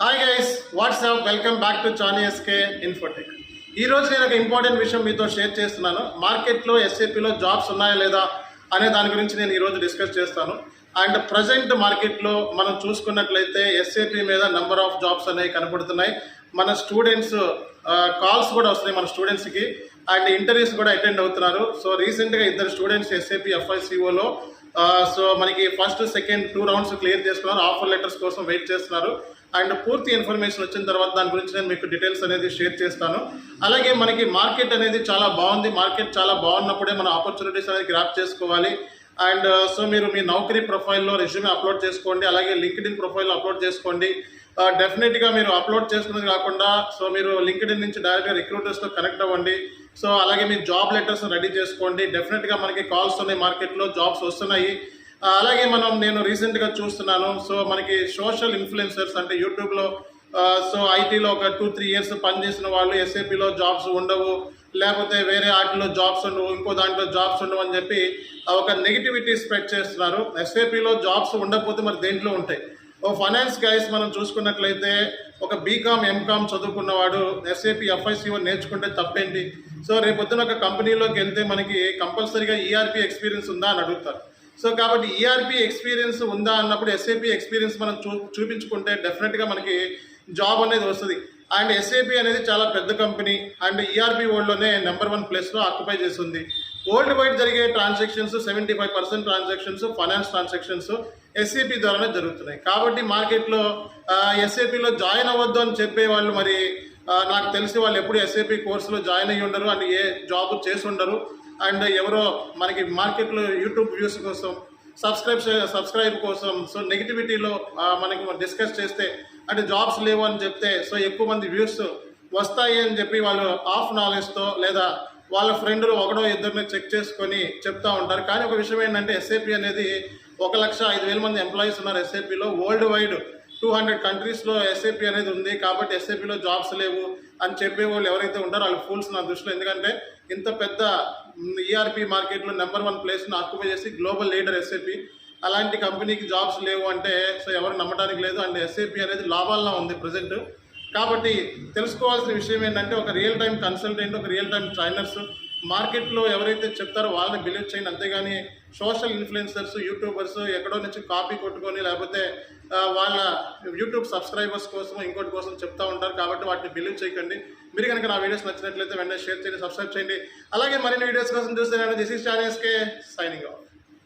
Hi guys, what's up, welcome back to Chani SK Infotech. ఈరోజు నేను ఒక ఇంపార్టెంట్ విషయం మీతో షేర్ చేస్తున్నాను. మార్కెట్లో ఎస్ఏపీలో జాబ్స్ ఉన్నాయా లేదా అనే దాని గురించి నేను ఈరోజు డిస్కస్ చేస్తాను. అండ్ ప్రజెంట్ మార్కెట్లో మనం చూసుకున్నట్లయితే ఎస్ఏపీ మీద నెంబర్ ఆఫ్ జాబ్స్ అనేవి కనపడుతున్నాయి. మన స్టూడెంట్స్ కాల్స్ కూడా వస్తున్నాయి మన స్టూడెంట్స్కి, అండ్ ఇంటర్వ్యూస్ కూడా అటెండ్ అవుతున్నారు. సో రీసెంట్గా ఇద్దరు స్టూడెంట్స్ ఎస్ఏపీ FICOలో సో మనకి ఫస్ట్ సెకండ్ 2 రౌండ్స్ క్లియర్ చేసుకున్నారు. ఆఫర్ లెటర్స్ కోసం వెయిట్ చేస్తున్నారు. అండ్ పూర్తి ఇన్ఫర్మేషన్ వచ్చిన తర్వాత దాని గురించి నేను మీకు డీటెయిల్స్ అనేది షేర్ చేస్తాను. అలాగే మనకి మార్కెట్ అనేది చాలా బాగుంది. మార్కెట్ చాలా బాగున్నప్పుడే మన ఆపర్చునిటీస్ అనేది గ్రాప్ చేసుకోవాలి. అండ్ సో మీరు మీ నౌకరీ ప్రొఫైల్లో రెజ్యూమే అప్లోడ్ చేసుకోండి, అలాగే లింక్డ్ఇన్ ప్రొఫైల్లో అప్లోడ్ చేసుకోండి. డెఫినెట్గా మీరు అప్లోడ్ చేసుకున్నది కాకుండా సో మీరు లింక్డ్ఇన్ నుంచి డైరెక్ట్గా రిక్రూటర్స్తో కనెక్ట్ అవ్వండి. సో అలాగే మీ జాబ్ లెటర్స్ రెడీ చేసుకోండి. డెఫినెట్గా మనకి కాల్స్ ఉన్నాయి, మార్కెట్లో జాబ్స్ వస్తున్నాయి. అలాగే నేను రీసెంట్గా చూస్తున్నాను. సో మనకి సోషల్ ఇన్ఫ్లుయెన్సర్స్ అంటే యూట్యూబ్లో సో ఐటీలో ఒక 2-3 ఇయర్స్ పనిచేసిన వాళ్ళు ఎస్ఏపీలో జాబ్స్ ఉండవు, లేకపోతే వేరే వాటిలో జాబ్స్ ఉండవు, ఇంకో దాంట్లో జాబ్స్ ఉండవు అని చెప్పి ఒక నెగిటివిటీ స్ప్రెడ్ చేస్తున్నారు. ఎస్ఏపీలో జాబ్స్ ఉండకపోతే మరి దేంట్లో ఉంటాయి? ఓ ఫైనాన్స్ గైస్ మనం చూసుకున్నట్లయితే ఒక బీకామ్ ఎంకామ్ చదువుకున్నవాడు ఎస్ఏపీ FICO నేర్చుకుంటే తప్పేంటి? సో రేపొద్దున ఒక కంపెనీలోకి వెళ్తే మనకి కంపల్సరీగా ERP ఎక్స్పీరియన్స్ ఉందా అని అడుగుతారు. సో కాబట్టి ERP ఎక్స్పీరియన్స్ ఉందా అన్నప్పుడు ఎస్ఏపీ ఎక్స్పీరియన్స్ మనం చూపించుకుంటే డెఫినెట్గా మనకి జాబ్ అనేది వస్తుంది. అండ్ ఎస్ఏపీ అనేది చాలా పెద్ద కంపెనీ అండ్ ERP వరల్డ్లోనే నెంబర్ 1 ప్లేస్లో ఆక్యుపై చేస్తుంది. వరల్డ్ వైడ్ జరిగే transactions 75% transactions finance transactions SAP ద్వారానే జరుగుతున్నాయి. కాబట్టి మార్కెట్లో ఎస్ఏపీలో జాయిన్ అవ్వద్దు అని చెప్పే వాళ్ళు మరి నాకు తెలిసి వాళ్ళు ఎప్పుడు ఎస్ఏపీ కోర్సులో జాయిన్ అయ్యి ఉండరు అండ్ ఏ జాబ్ చేసి ఉండరు. అండ్ ఎవరో మనకి మార్కెట్లో యూట్యూబ్ వ్యూస్ కోసం సబ్స్క్రైబ్ కోసం సో నెగిటివిటీలో మనకి డిస్కస్ చేస్తే అంటే జాబ్స్ లేవు అని చెప్తే సో ఎక్కువ మంది వ్యూస్ వస్తాయి అని చెప్పి వాళ్ళు ఆఫ్ నాలెడ్జ్తో లేదా వాళ్ళ ఫ్రెండ్లు ఒకడో ఇద్దరిని చెక్ చేసుకొని చెప్తూ ఉంటారు. కానీ ఒక విషయం ఏంటంటే ఎస్ఏపీ అనేది 1,05,000 మంది ఎంప్లాయీస్ ఉన్నారు ఎస్ఏపీలో. వరల్డ్ వైడ్ 200 కంట్రీస్లో ఎస్ఏపీ అనేది ఉంది. కాబట్టి ఎస్ఏపీలో జాబ్స్ లేవు అని చెప్పే వాళ్ళు ఎవరైతే ఉంటారో వాళ్ళు ఫూల్స్ నా దృష్టిలో. ఎందుకంటే ఇంత పెద్ద ERP మార్కెట్లో నెంబర్ 1 ప్లేస్ను ఆక్యుపై చేసి గ్లోబల్ లీడర్ ఎస్ఏపీ, అలాంటి కంపెనీకి జాబ్స్ లేవు అంటే సో ఎవరు నమ్మడానికి లేదు. అండ్ ఎస్ఏపీ అనేది లాభాల్లో ఉంది ప్రజెంట్. కాబట్టి తెలుసుకోవాల్సిన విషయం ఏంటంటే ఒక రియల్ టైం కన్సల్టెంట్, ఒక రియల్ టైం ట్రైనర్స్ మార్కెట్లో ఎవరైతే చెప్తారో వాళ్ళని బిలీవ్ చేయండి. అంతేగాని సోషల్ ఇన్ఫ్లుయెన్సర్స్ యూట్యూబర్స్ ఎక్కడో నుంచి కాపీ కొట్టుకొని లేకపోతే వాళ్ళ యూట్యూబ్ సబ్స్క్రైబర్స్ కోసం ఇంకోటి కోసం చెప్తూ ఉంటారు. కాబట్టి వాటిని బిలీవ్ చేయకండి. మీరు కనుక నా వీడియోస్ నచ్చినట్లయితే వెంటనే షేర్ చేయండి, సబ్స్క్రైబ్ చేయండి. అలాగే మరిన్ని వీడియోస్ కోసం చూస్తే this is Chani SK signing of.